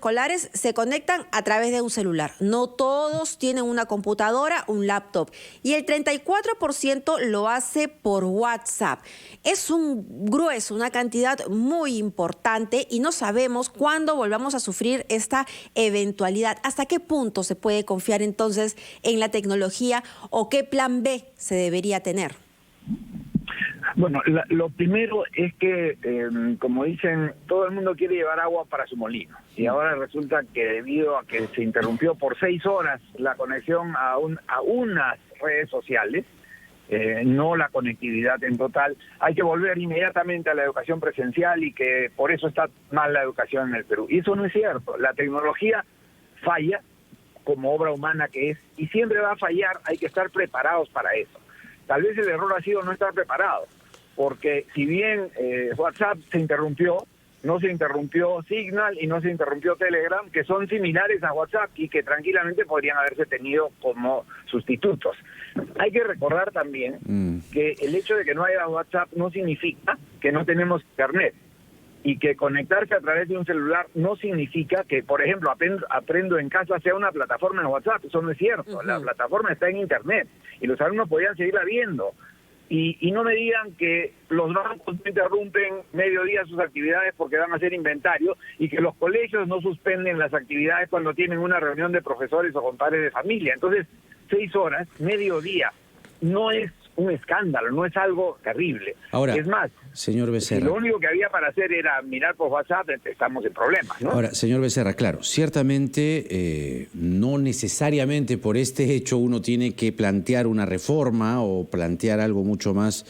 escolares se conectan a través de un celular. No todos tienen una computadora, un laptop. Y el 34% lo hace por WhatsApp. Es un grueso, una cantidad muy importante y no sabemos cuándo volvamos a sufrir esta eventualidad. ¿Hasta qué punto se puede confiar entonces en la tecnología o qué plan B se debería tener? Bueno, lo primero es que, como dicen, todo el mundo quiere llevar agua para su molino. Y ahora resulta que debido a que se interrumpió por 6 horas la conexión a unas redes sociales, no la conectividad en total, hay que volver inmediatamente a la educación presencial y que por eso está mal la educación en el Perú. Y eso no es cierto. La tecnología falla como obra humana que es y siempre va a fallar. Hay que estar preparados para eso. Tal vez el error ha sido no estar preparado, porque si bien WhatsApp se interrumpió, no se interrumpió Signal y no se interrumpió Telegram, que son similares a WhatsApp y que tranquilamente podrían haberse tenido como sustitutos. Hay que recordar también que el hecho de que no haya WhatsApp no significa que no tenemos Internet, y que conectarse a través de un celular no significa que, por ejemplo, Aprendo en Casa sea una plataforma en WhatsApp. Eso no es cierto. La plataforma está en Internet y los alumnos podían seguirla viendo. Y no me digan que los bancos no interrumpen mediodía sus actividades porque van a hacer inventario y que los colegios no suspenden las actividades cuando tienen una reunión de profesores o con padres de familia. Entonces, 6 horas, mediodía, no es un escándalo, no es algo terrible. Ahora, es más, señor Becerra, si lo único que había para hacer era mirar por WhatsApp, estamos en problemas, ¿no? Ahora, señor Becerra, claro, ciertamente no necesariamente por este hecho uno tiene que plantear una reforma o plantear algo mucho más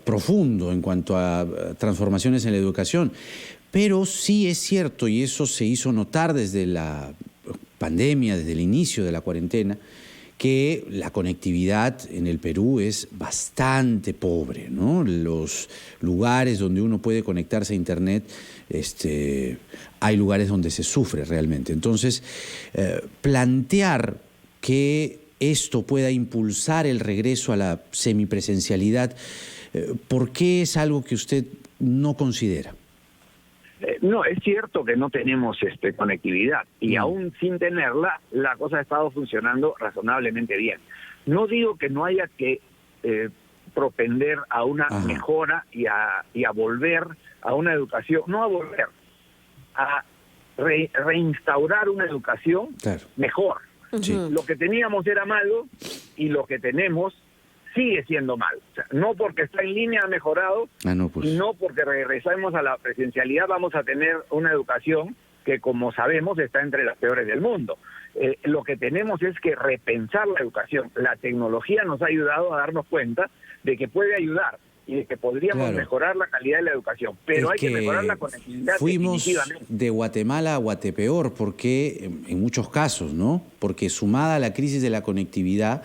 profundo en cuanto a transformaciones en la educación, pero sí es cierto, y eso se hizo notar desde la pandemia, desde el inicio de la cuarentena, que la conectividad en el Perú es bastante pobre, ¿no? Los lugares donde uno puede conectarse a Internet, hay lugares donde se sufre realmente. Entonces, plantear que esto pueda impulsar el regreso a la semipresencialidad, ¿por qué es algo que usted no considera? No, es cierto que no tenemos conectividad y aún sin tenerla, la cosa ha estado funcionando razonablemente bien. No digo que no haya que propender a una mejora y a volver a una educación, no a volver, a reinstaurar una educación mejor. Sí. Lo que teníamos era malo y lo que tenemos sigue siendo mal. O sea, no porque está en línea ha mejorado, y no porque regresemos a la presencialidad vamos a tener una educación que, como sabemos, está entre las peores del mundo. Lo que tenemos es que repensar la educación. La tecnología nos ha ayudado a darnos cuenta de que puede ayudar y de que podríamos mejorar la calidad de la educación, pero hay que mejorar la conectividad. Fuimos de Guatemala a Guatepeor, porque en muchos casos, ¿no? Porque sumada a la crisis de la conectividad,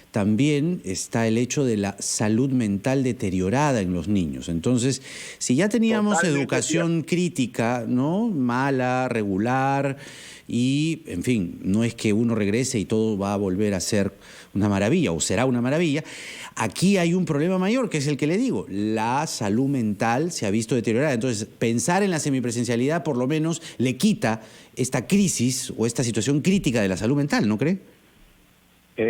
también está el hecho de la salud mental deteriorada en los niños. Entonces, si ya teníamos educación crítica, ¿no? Mala, regular, y, en fin, no es que uno regrese y todo va a volver a ser una maravilla, o será una maravilla. Aquí hay un problema mayor, que es el que le digo. La salud mental se ha visto deteriorada. Entonces, pensar en la semipresencialidad, por lo menos, le quita esta crisis o esta situación crítica de la salud mental, ¿no cree?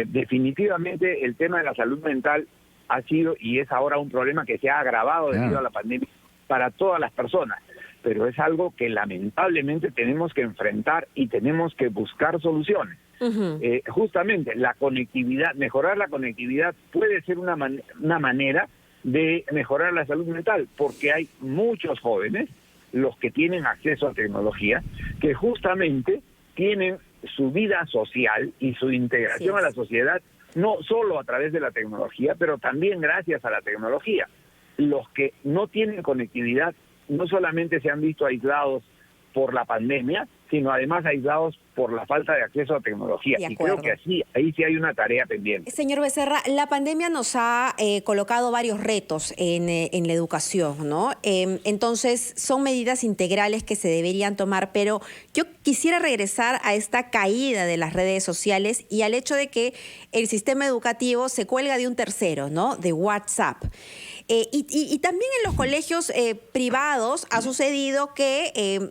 Definitivamente el tema de la salud mental ha sido y es ahora un problema que se ha agravado debido a la pandemia para todas las personas, pero es algo que lamentablemente tenemos que enfrentar y tenemos que buscar soluciones. Justamente la conectividad, mejorar la conectividad puede ser una manera de mejorar la salud mental, porque hay muchos jóvenes, los que tienen acceso a tecnología, que justamente tienen su vida social y su integración a la sociedad, no solo a través de la tecnología, pero también gracias a la tecnología. Los que no tienen conectividad no solamente se han visto aislados por la pandemia, sino además aislados por la falta de acceso a tecnología. Y creo que ahí sí hay una tarea pendiente. Señor Becerra, la pandemia nos ha colocado varios retos en la educación, ¿no? Entonces, son medidas integrales que se deberían tomar, pero yo quisiera regresar a esta caída de las redes sociales y al hecho de que el sistema educativo se cuelga de un tercero, ¿no? De WhatsApp. Y también en los colegios privados ha sucedido que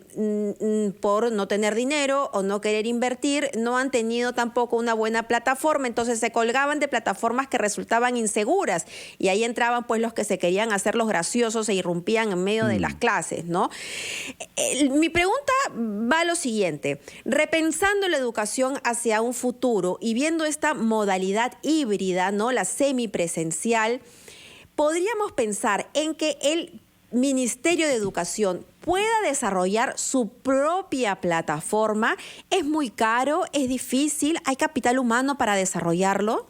por no tener dinero o no querer invertir, no han tenido tampoco una buena plataforma, entonces se colgaban de plataformas que resultaban inseguras y ahí entraban pues los que se querían hacer los graciosos e irrumpían en medio de las clases, ¿no? Mi pregunta va a lo siguiente: repensando la educación hacia un futuro y viendo esta modalidad híbrida, ¿no? La semipresencial, ¿podríamos pensar en que el Ministerio de Educación pueda desarrollar su propia plataforma? ¿Es muy caro? ¿Es difícil? ¿Hay capital humano para desarrollarlo?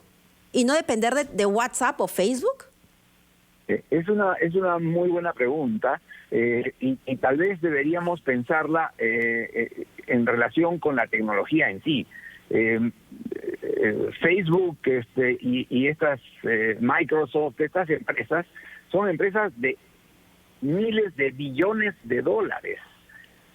¿Y no depender de WhatsApp o Facebook? Es una muy buena pregunta y tal vez deberíamos pensarla en relación con la tecnología en sí. Facebook y estas Microsoft, estas empresas son empresas de miles de billones de dólares.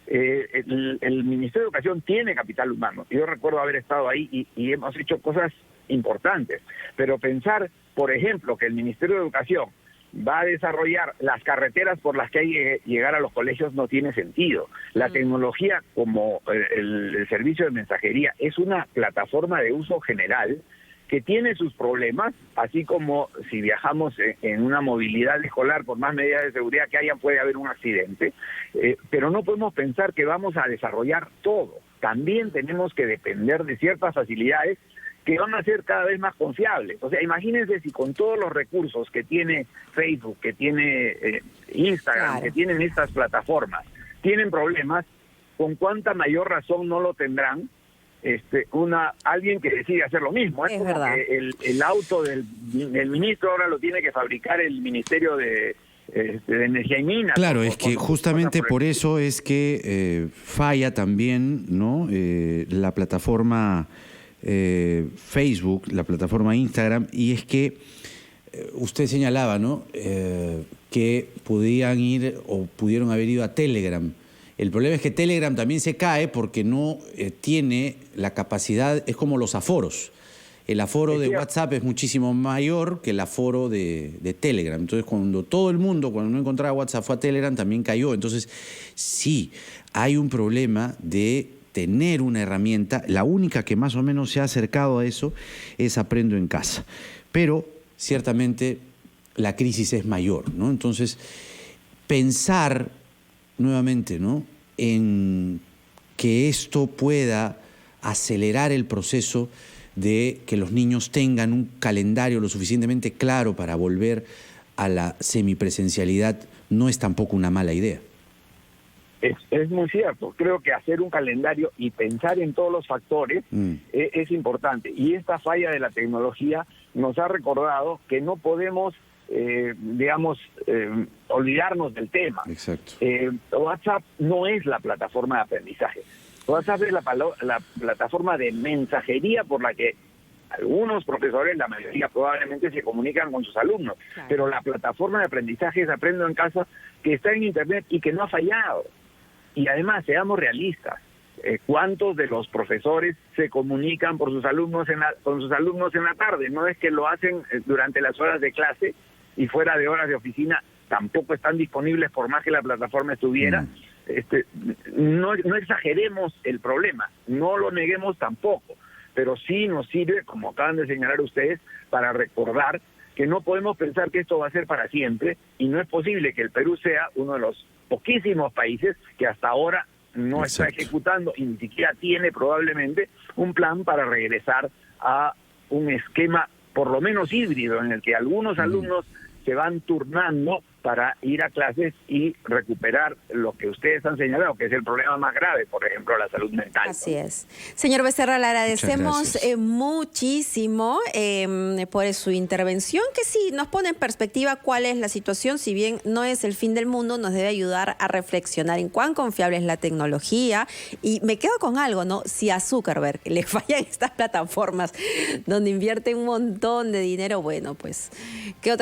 El Ministerio de Educación tiene capital humano. Yo recuerdo haber estado ahí y hemos hecho cosas importantes, pero pensar, por ejemplo, que el Ministerio de Educación va a desarrollar las carreteras por las que hay que llegar a los colegios no tiene sentido. La tecnología, como el servicio de mensajería, es una plataforma de uso general que tiene sus problemas, así como si viajamos en una movilidad escolar, por más medidas de seguridad que haya, puede haber un accidente, pero no podemos pensar que vamos a desarrollar todo. También tenemos que depender de ciertas facilidades que van a ser cada vez más confiables. O sea, imagínense si con todos los recursos que tiene Facebook, que tiene Instagram, claro, que tienen estas plataformas, tienen problemas, con cuánta mayor razón no lo tendrán alguien que decide hacer lo mismo. Es como verdad que el auto del ministro ahora lo tiene que fabricar el Ministerio de Energía y Minas. Claro, es que justamente por eso es que falla también, ¿no? La plataforma Facebook, la plataforma Instagram, y es que usted señalaba, ¿no? Que podían ir o pudieron haber ido a Telegram. El problema es que Telegram también se cae porque no tiene la capacidad, es como los aforos. El aforo de WhatsApp es muchísimo mayor que el aforo de Telegram. Entonces, cuando todo el mundo, cuando no encontraba WhatsApp, fue a Telegram, también cayó. Entonces, sí, hay un problema de tener una herramienta. La única que más o menos se ha acercado a eso es Aprendo en Casa. Pero, ciertamente, la crisis es mayor, ¿no? Entonces, pensar nuevamente, ¿no?, en que esto pueda acelerar el proceso de que los niños tengan un calendario lo suficientemente claro para volver a la semipresencialidad no es tampoco una mala idea. Es muy cierto. Creo que hacer un calendario y pensar en todos los factores es importante. Y esta falla de la tecnología nos ha recordado que no podemos olvidarnos del tema. Exacto. WhatsApp no es la plataforma de aprendizaje. WhatsApp es la plataforma de mensajería por la que algunos profesores, la mayoría probablemente, se comunican con sus alumnos. Claro. Pero la plataforma de aprendizaje es Aprendo en Casa, que está en Internet y que no ha fallado. Y además, seamos realistas. ¿Cuántos de los profesores se comunican con sus alumnos en la tarde? No es que lo hacen durante las horas de clase y fuera de horas de oficina tampoco están disponibles por más que la plataforma estuviera. No exageremos el problema, no lo neguemos tampoco, pero sí nos sirve, como acaban de señalar ustedes, para recordar que no podemos pensar que esto va a ser para siempre y no es posible que el Perú sea uno de los poquísimos países que hasta ahora no está ejecutando y ni siquiera tiene probablemente un plan para regresar a un esquema por lo menos híbrido en el que algunos alumnos se van turnando para ir a clases y recuperar lo que ustedes han señalado, que es el problema más grave, por ejemplo, la salud mental. Así es. Señor Becerra, le agradecemos muchísimo por su intervención, que sí nos pone en perspectiva cuál es la situación. Si bien no es el fin del mundo, nos debe ayudar a reflexionar en cuán confiable es la tecnología. Y me quedo con algo, ¿no? Si a Zuckerberg le fallan estas plataformas donde invierte un montón de dinero, bueno, pues, ¿qué otra